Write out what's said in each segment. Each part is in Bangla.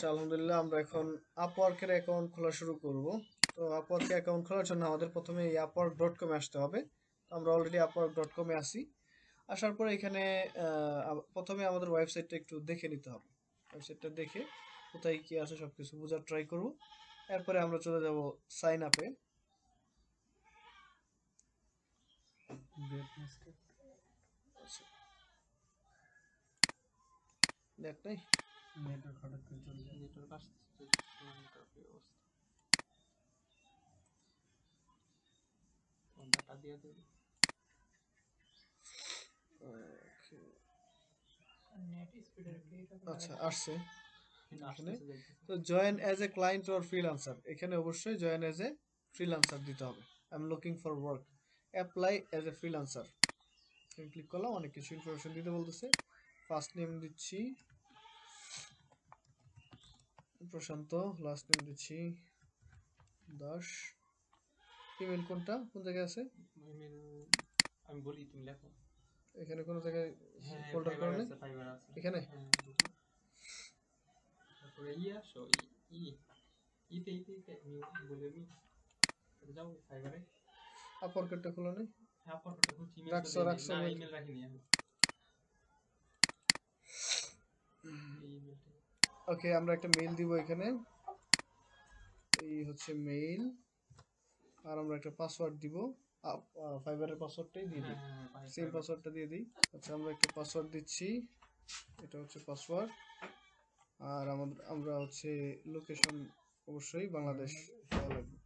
আচ্ছা, আলহামদুলিল্লাহ। আমরা এখন আপওয়ার্কের অ্যাকাউন্ট খোলা শুরু করব। তো আপওয়ার্কে অ্যাকাউন্ট খোলার জন্য আমাদের প্রথমে এই upwork.com এ আসতে হবে। তো আমরা অলরেডি upwork.com এ আছি। আসার পরে এখানে প্রথমে আমাদের ওয়েবসাইটটা একটু দেখে নিতে হবে। ওয়েবসাইটটা দেখে কোথায় কি আছে সবকিছু বোঝার ট্রাই করব। এরপরে আমরা চলে যাব সাইন আপে। আচ্ছা, নেট নাই, নেটওয়ার্ক হঠাৎ করে চলে যায়। নেটওয়ার্ক আসছে, অবস্থা ডাটা দিয়ে দেবে। আচ্ছা আসছে এখানে। আসতেছে যাইতেছে। তো join as a client or freelancer, এখানে অবশ্যই জয়েন অ্যাজ এ ফ্রিল্যান্সার দিতে হবে। I am looking for work, apply as a freelancer. Click করলাম, অনেক কিছু ইনফরমেশন দিতে বলতেছে। ফার্স্ট নেম দিচ্ছি প্রশান্ত, লাস্ট নেম দিচ্ছি দাস। ইমেল কোনটা, কোন জায়গায় আছে? ইমেল আমি বলি, তুমি লেখো। এখানে কোনো জায়গায় হ্যাঁ, ফোল্ডার ফাইবার করা নেই? আছে, ফাইবার আছে এখানে হ্যাঁ, ঢুকো। তারপরে আসো ই ইতে ইতে ইতে আমি বলে আমি যাও ফাইবারে। আপওয়ার্কটা খোলা নেই? হ্যাঁ, ফটোটা খুঁজছি, ইমেল তো রাখছো দেইনি রাখছো না, নাকি? ইমেল রাখিনি আমি। এই ইমেলটা ওকে, আমরা একটা মেইল দিব এখানে। এই হচ্ছে মেইল, আর আমরা একটা পাসওয়ার্ড দিব। ফাইবারের পাসওয়ার্ডটাই দিয়ে দিই, হ্যাঁ সেম পাসওয়ার্ডটা দিয়ে দিই। আচ্ছা, আমরা একটা পাসওয়ার্ড দিচ্ছি, এটা হচ্ছে পাসওয়ার্ড। আর আমরা হচ্ছে লোকেশন অবশ্যই বাংলাদেশ দেওয়া লাগবে।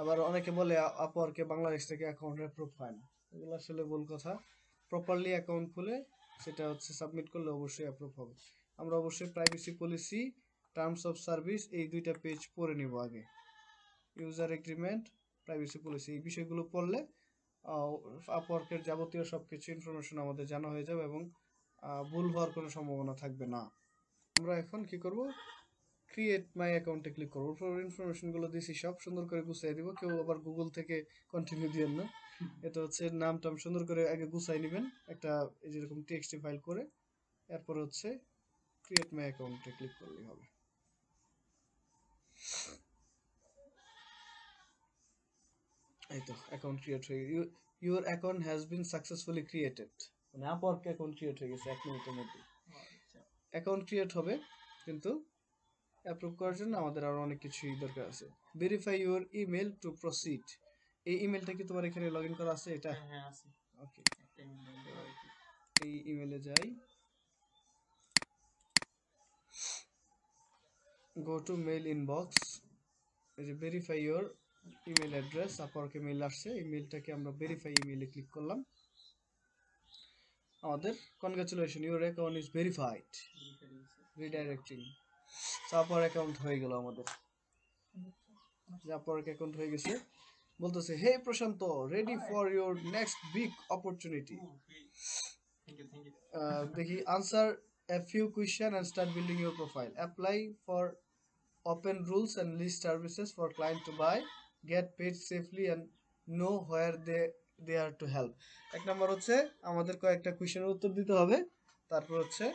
আবার অনেকে বলে আপওয়ার্কে বাংলাদেশ থেকে অ্যাকাউন্ট অ্যাপ্রুভ হয় না, এগুলো আসলে ভুল কথা। প্রপারলি অ্যাকাউন্ট খুলে সেটা হচ্ছে সাবমিট করলে অবশ্যই অ্যাপ্রুভ হবে। আমরা অবশ্যই privacy policy, terms of service এই দুইটা পেজ পড়ে নিব আগে। ইউজার এগ্রিমেন্ট, প্রাইভেসি পলিসি, এই বিষয়গুলো পড়লে আপওয়ার্কের যাবতীয় সবকিছু ইনফরমেশন আমাদের জানা হয়ে যাবে এবং ভুল হওয়ার কোনো সম্ভাবনা থাকবে না। আমরা এখন কি করব, ক্রিয়েট মাই অ্যাকাউন্টে ক্লিক করবো। ইনফরমেশনগুলো দিছি সব সুন্দর করে গুছিয়ে দিব, কেউ আবার গুগল থেকে কন্টিনিউ দিবেন না। এটা হচ্ছে নাম টাম সুন্দর করে আগে গুছাই নেবেন একটা যেরকম টেক্সটি ফাইল করে। এরপর হচ্ছে ক্রিয়েট মাই অ্যাকাউন্টে ক্লিক করলেই হবে। এই তো অ্যাকাউন্ট ক্রিয়েট হয়ে your account has been successfully created, মানে আপওয়ার্ক অ্যাকাউন্ট ক্রিয়েট হয়ে গেছে 1 মিনিটের মধ্যে। অ্যাকাউন্ট ক্রিয়েট হবে, কিন্তু অ্যাপ্রুভ করার জন্য আমাদের আরো অনেক কিছুই দরকার আছে। Verify your email to proceed. এই ইমেলটা কি তোমার এখানে লগ ইন করা আছে? এটা হ্যাঁ আছে। ওকে, এই ইমেলে যাই, গো টু মেল ইনবক্স। এই যে ভেরিফাই ইউর ইমেল অ্যাড্রেস, আপওয়ার্কে মেল আসছে, এই মেলটাকে আমরা ভেরিফাই ইমেলে ক্লিক করলাম। আমাদের congratulation, your account is verified, redirecting. Upwork account হয়ে গেল আমাদের। আপওয়ার্ক অ্যাকাউন্ট হয়ে গেছে, বলতেছে hey Prashant, ready for your next big opportunity. দেখি, answer a few question and start building your profile. Apply for open rules and list services for client to buy. Get paid safely and know where they are to help. এক নম্বর হচ্ছে আমাদের কয়েকটা কোয়েশ্চেনের উত্তর দিতে হবে। তারপর হচ্ছে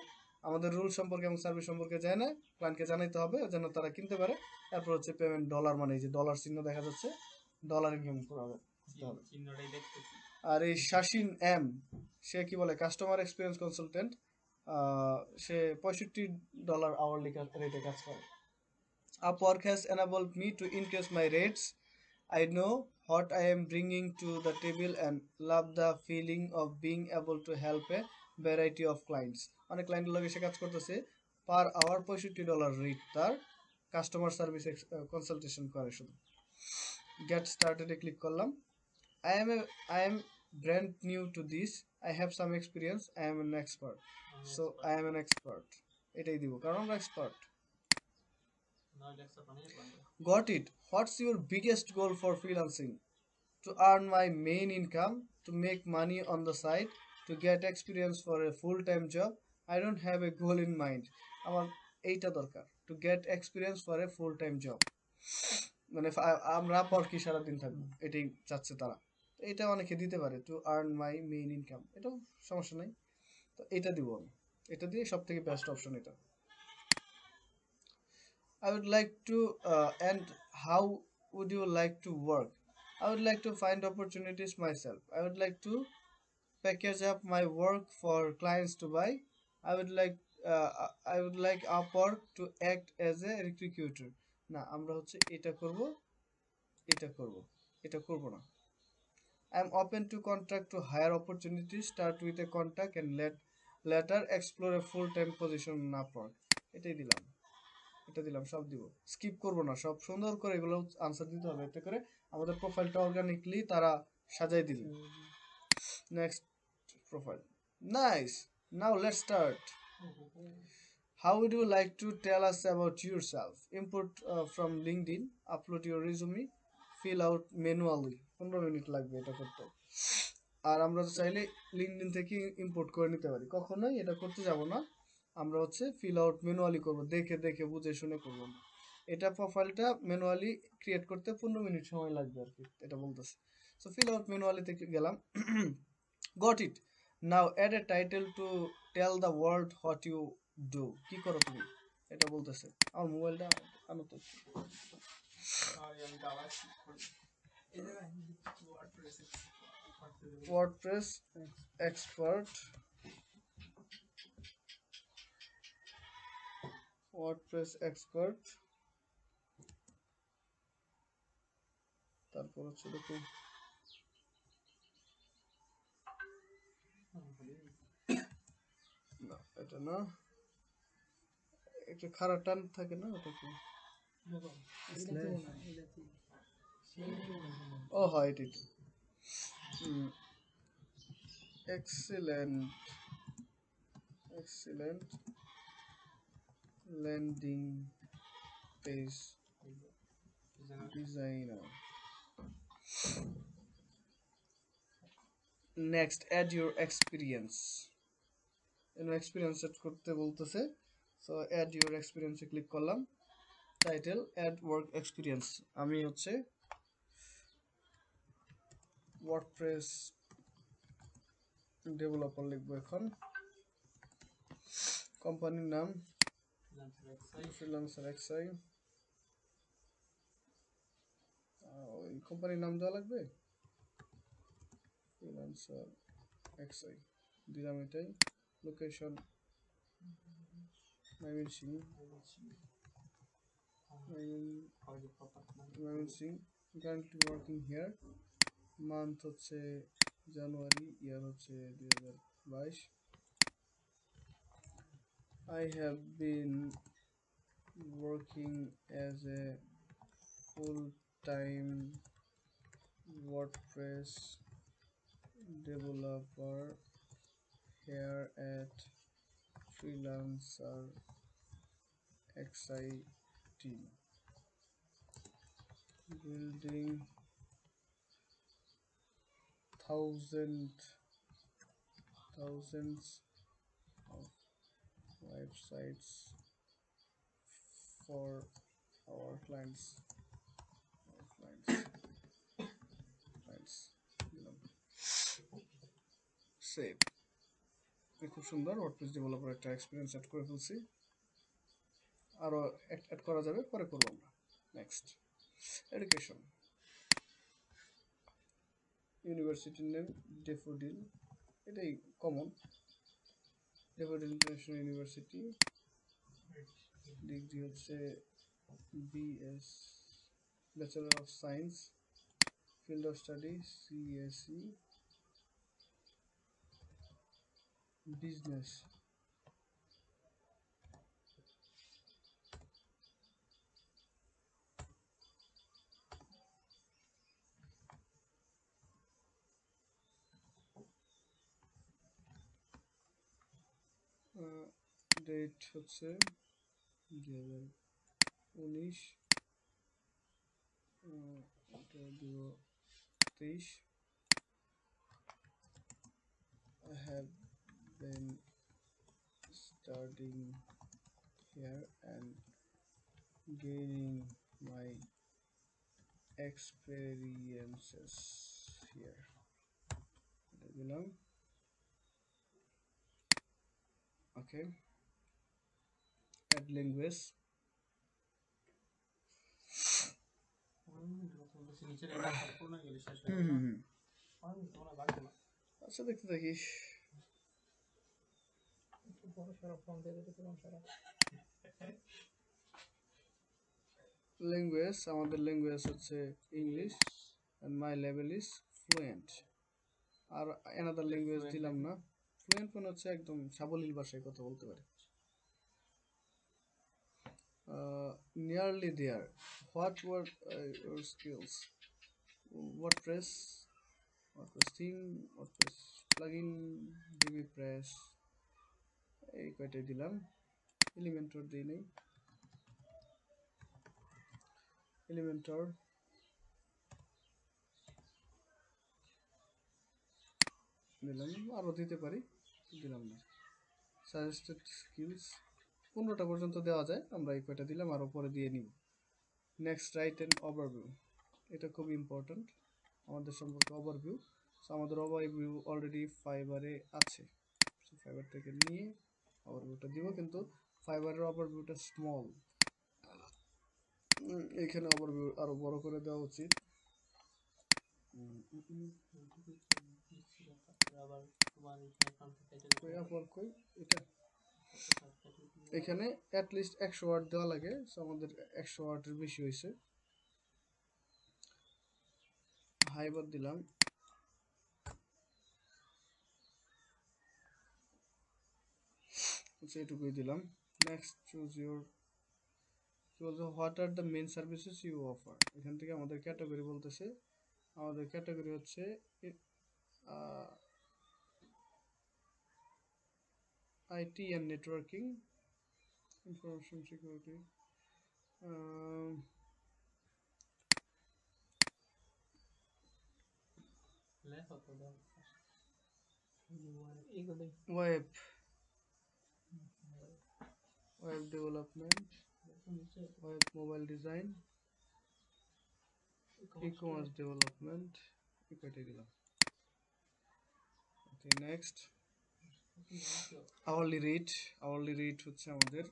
আমাদের রুল সম্পর্কে এবং সার্ভিস সম্পর্কে জানা ক্লায়েন্টকে জানাইতে হবে যেন তারা কিনতে পারে। তারপর হচ্ছে পেমেন্ট ডলার, মানে এই যে ডলার চিহ্ন দেখা যাচ্ছে, ডলার ইনকাম করতে হবে। আর এই শাসিন এম, সে কি বলে কাস্টমার এক্সপিরিয়েন্স কনসালটেন্ট, সে $65 আওয়ারলি রেটে কাজ করে। Upwork has enabled me to increase my rates. I know what I am bringing to the table and love the feeling of being able to help a variety of clients. অনেক ক্লায়েন্টের লগে সে কাজ করতেছে, পার আওয়ার $65 রেট তার, কাস্টমার সার্ভিস কনসালটেশন করে শুধু। গেট স্টার্টেডে ক্লিক করলাম। I am brand new to this. I have some experience. I am an expert. So I am an expert. এটাই দিব কারণ আমরা expert. Got it. What's your biggest goal for freelancing? To earn my main income, to make money on the side, to get experience for a full-time job. I don't have a goal in mind. আমার এইটা দরকার, to get experience for a full-time job. মানে আমরা পর কি সারাদিন থাকবো, এটাই চাচ্ছে তারা। এটা অনেকে দিতে পারে, to earn my main income, এটাও সমস্যা নাই। তো এটা দিব আমি, এটা দিয়ে সব থেকে বেস্ট অপশন এটা। I would like to, and how would you like to work? I would like to find opportunities myself. I would like to package up my work for clients to buy. I would like I would like Upwork to act as a recruiter. না আমরা হচ্ছে এটা করব, এটা করব, এটা করব না। I am open to contract to hire opportunities. Start with a contact and later explore a full-time position on Upwork. এটাই দিলাম, এটা দিলাম, সব দিব, স্কিপ করব না, সব সুন্দর করে এগুলো আনসার দিতে হবে, এতে করে আমাদের প্রোফাইলটা অর্গানিকলি তারা সাজাই দিবে। Next profile. Nice. Now let's start. How would you like to tell us about yourself? Input from LinkedIn, upload your resume, fill out manually. 15 minute লাগবে এটা করতে। আর আমরা চাইলে লিঙ্কডইন থেকে ইম্পোর্ট করে নিতে পারি, কখনোই এটা করতে যাব না। আমরা হচ্ছে ফিল আউট ম্যানুয়ালি করব, দেখে দেখে বুঝে শুনে করব না। এটা প্রোফাইলটা ম্যানুয়ালি ক্রিয়েট করতে 15 মিনিট সময় লাগবে আর কি, এটা বলতেছে। সো ফিল আউট ম্যানুয়ালিতে গেলাম। Got it. Now add a title to tell the world what you do. কি করো তুমি, এটা বলতেছে। আমার মোবাইলটা আনো তো। আমি দাবার ঠিক করি এই জায়গায় ওয়ার্ডপ্রেসে ওয়ার্ডপ্রেস এক্সপার্ট, ওয়ার্ডপ্রেস এক্সপার্ট। তারপর হচ্ছে দেখো, না এটা না, একটা খারাপ টান থাকে না, ওটা কি? ও হয় এটি। Excellent, excellent landing page designer. Next add your experience. Experience set করতে বলতেছে। সো অ্যাড ইউর এক্সপিরিয়েন্সে ক্লিক করলাম। Title add work experience. আমি হচ্ছে ওয়ার্ডপ্রেস ডেভেলপার লিখবো এখন। কোম্পানির নাম ফ্রিল্যান্সার এক্সআই। ওই কোম্পানির নাম দেওয়া লাগবে, ফ্রিল্যান্সার এক্সআই দিলাম, এটাই। Location Mymensingh, Mymensingh. Currently working here. Month হচ্ছে জানুয়ারি, ইয়ার হচ্ছে 2022। I have been working as a full-time WordPress developer here at Freelancer XI team, building thousands of websites for our clients. Save. খুব সুন্দর ওয়ার্ডপ্রেস ডেভেলপার একটা এক্সপিরিয়েন্স অ্যাড করে ফেলছি। আরও অ্যাড করা যাবে, পরে করবো আমরা। নেক্সট এডুকেশন, ইউনিভার্সিটির নেম ডেফোডিল, এটাই কমন। Daffodil international university. ডিগ্রি হচ্ছে BS, bachelor of science. Field of study CSE, business. Date হচ্ছে 2019, এটা দিব 23। I have been studying here and gaining my experiences here. এটা দিলাম, ওকে। অ্যাড ল্যাঙ্গুয়েজ, নিচের একটা সম্পূর্ণ গেলে শেষ হয়ে হুম গেল হুম হুম তোমরা লাগবে না আচ্ছা দেখতে থাকিস একটু বড় সড়ো ফর্ম দিয়ে দিতে পুরো সারা ল্যাঙ্গুয়েজ আমাদের ল্যাঙ্গুয়েজ হচ্ছে English and my level is fluent আর another ল্যাঙ্গুয়েজ fluent দিলাম নাকি? না ফ্লুয়েন্ট মানে হচ্ছে একদম সাবলীল ভাষায় কথা বলতে পারে nearly there what were your skills wordpress wordpress theme wordpress plugin dbpress এই কয়টাই দিলাম এলিমেন্টর দিই নেই এলিমেন্টর দিলাম আরও দিতে পারি দিলাম না সাজেস্টেড স্কিলস 15টা পর্যন্ত দেওয়া যায় আমরা এই কয়টা দিলাম আর উপরে দিয়ে নিব নেক্সট রাইট অ্যান্ড ওভারভিউ এটা খুব ইম্পর্ট্যান্ট আমাদের সম্পর্কে ওভারভিউ সো আমাদের ওভারভিউ অলরেডি ফাইবারে আছে সো ফাইবার থেকে নিয়ে ওভারভিউটা দিব কিন্তু ফাইবারের ওভারভিউটা স্মল এখানে ওভারভিউ আরো বড় করে দেওয়া উচিত আবার তোমার এখানে ফ্রন্ট টাইটেল কই আপওয়ার্ক কই এটা এখানে অ্যাটলিস্ট 100 ওয়ার্ড দেওয়া লাগে সো আমাদের 100 ওয়ার্ডের বেশি হয়েছে হাইবার দিলাম আচ্ছা এটুকুই দিলাম next choose your what are the main services you offer এখান থেকে আমাদের ক্যাটাগরি বলতেছে আমাদের ক্যাটাগরি হচ্ছে IT and networking information security লেখো তো দাও এইগুলোই ওয়েব ওয়েব ডেভেলপমেন্ট নিচে web mobile design e-commerce development এই কয়টাই দিলাম ওকে নেক্সট আওয়ারলি রেট হচ্ছে আমাদের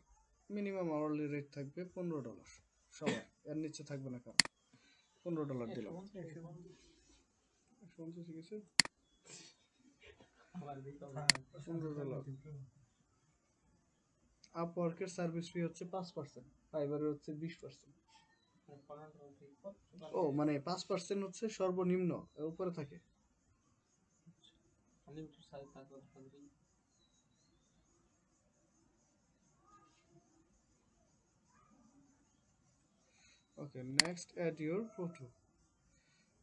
মিনিমাম আওয়ারলি রেট থাকবে $15 সবার এর নিচে থাকবে না কারণ $15 দিলাম 150 গেছে আবার দেখো $15 আপওয়ার্কের সার্ভিস ফি হচ্ছে 5% ফাইবারের হচ্ছে 20% ও মানে 5% হচ্ছে সর্বনিম্ন এর উপরে থাকে আনলিমিটেড সাইজ থাকবে okay next add your photo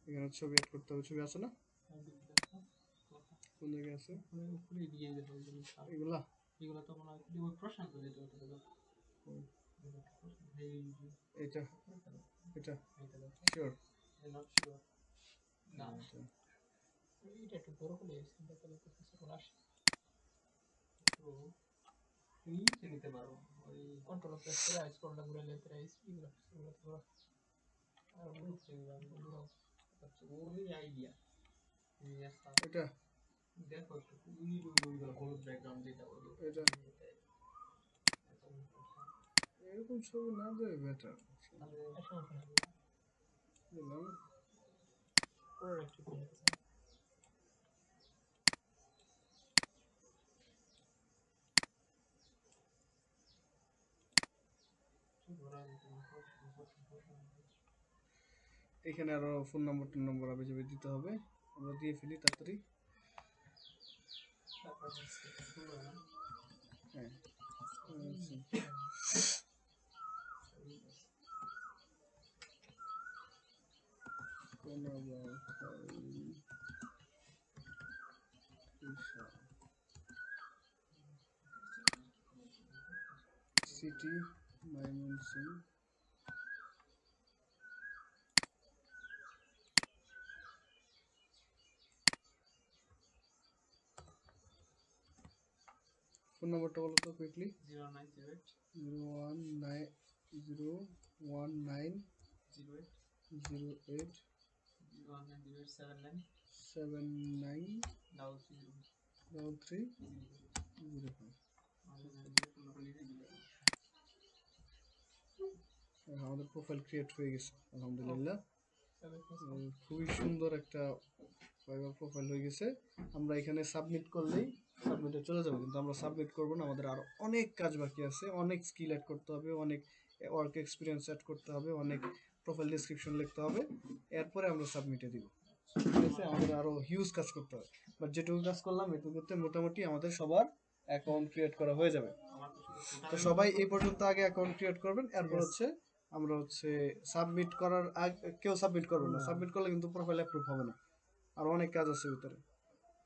এখানে ছবি অ্যাড করতে হবে ছবি আছে না কোন জায়গায় আছে উপরে দিয়ে দেখো এগুলা এগুলো তো মনে হয় ওই প্রশান্ত যেটা ওটা দেখো এটা এটা এটা দেখো শিওর নট শিওর না এটা একটু বড় হলে সিনটা তাহলে করতেছে কোন আসে তো তুমি নিচে নিতে পারো ওই কন্ট্রোল প্রেস করে আইস করলে ঘুরে লেতে আইস এগুলো তো আর নিচে বড় ওই আইডিয়া এটা দেখো একটু ওইগুলো হলুদ ব্যাকগ্রাউন্ড যেটা ওই এটা এরকম ছবি না দেয় বেটার দিলাম পুরো একটু কিনেছে এখানে আরো ফোন নম্বর আবে যাবে দিতে হবে আমরা দিয়ে ফেলি তাড়াতাড়ি হ্যাঁ সিটি ময়মনসিং ফোন নম্বরটা বলো তো কুইকলি 0908 019 08 1908 79 79 33 05 আমাদের প্রোফাইল ক্রিয়েট হয়ে গেছে আলহামদুলিল্লাহ খুবই সুন্দর একটা ফাইবার প্রোফাইল হয়ে গেছে। আমরা এখানে সাবমিট করলেই সাবমিটে চলে যাবো, কিন্তু আমরা সাবমিট করবো না, আমাদের আরো অনেক কাজ বাকি আছে, অনেক স্কিল অ্যাড করতে হবে, অনেক ওয়ার্ক এক্সপিরিয়েন্স অ্যাড করতে হবে, অনেক প্রোফাইল ডেসক্রিপশন লিখতে হবে, এরপরে আমরা সাবমিটে দিব। ঠিক আছে, আমাদের আরো হিউজ কাজ করতে হবে, বাট যেটুকু কাজ করলাম এটুকুতে মোটামুটি আমাদের সবার অ্যাকাউন্ট ক্রিয়েট করা হয়ে যাবে। তো সবাই এই পর্যন্ত আগে অ্যাকাউন্ট ক্রিয়েট করবেন, এরপর হচ্ছে আমরা হচ্ছে সাবমিট করার আগে কেউ সাবমিট করবে না, সাবমিট করলে কিন্তু প্রোফাইল অ্যাপ্রুভ হবে না, আর অনেক কাজ আছে ভিতরে।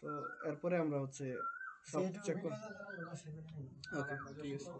তো এরপরে আমরা হচ্ছে সব চেক করব। ওকে, ঠিক আছে।